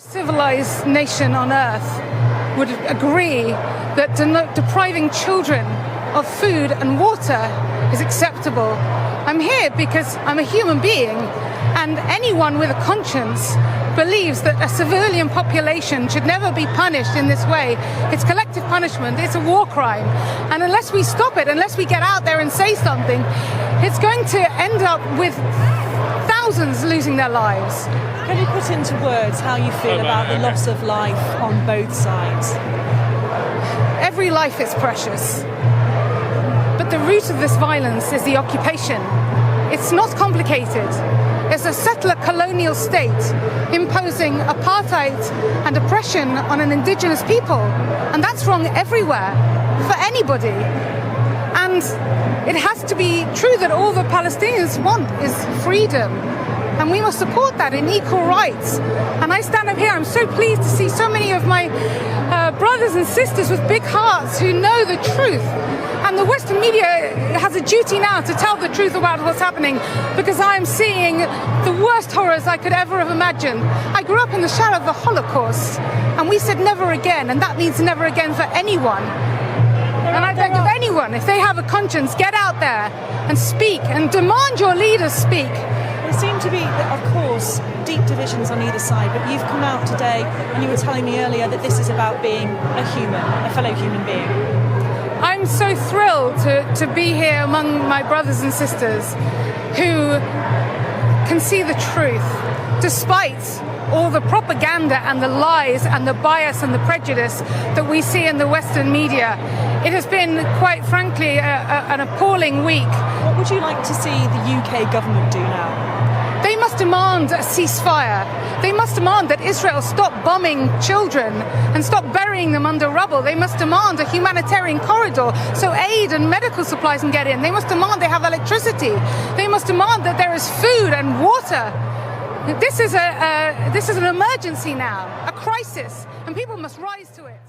Civilized nation on earth would agree that depriving children of food and water is acceptable. I'm here because I'm a human being, and anyone with a conscience believes that a civilian population should never be punished in this way. It's collective punishment, it's a war crime. And unless we stop it, unless we get out there and say something, it's going to end up with thousands losing their lives. Can you put into words how you feel about the loss of life on both sides? Every life is precious. But the root of this violence is the occupation. It's not complicated. It's a settler colonial state imposing apartheid and oppression on an indigenous people. And that's wrong everywhere, for anybody. And it has to be true that all the Palestinians want is freedom. And we must support that in equal rights. And I stand up here, I'm so pleased to see so many of my brothers and sisters with big hearts who know the truth. And the Western media has a duty now to tell the truth about what's happening, because I am seeing the worst horrors I could ever have imagined. I grew up in the shadow of the Holocaust, and we said never again, and that means never again for anyone. And I beg of anyone, if they have a conscience, get out there and speak and demand your leaders speak. There seem to be, of course, deep divisions on either side, but you've come out today and you were telling me earlier that this is about being a human, a fellow human being. I'm so thrilled to be here among my brothers and sisters who can see the truth, despite all the propaganda and the lies and the bias and the prejudice that we see in the Western media. It has been, quite frankly, an appalling week. What would you like to see the UK government do now? They must demand a ceasefire. They must demand that Israel stop bombing children and stop burying them under rubble. They must demand a humanitarian corridor so aid and medical supplies can get in. They must demand they have electricity. They must demand that there is food and water. This is an emergency now, a crisis, and people must rise to it.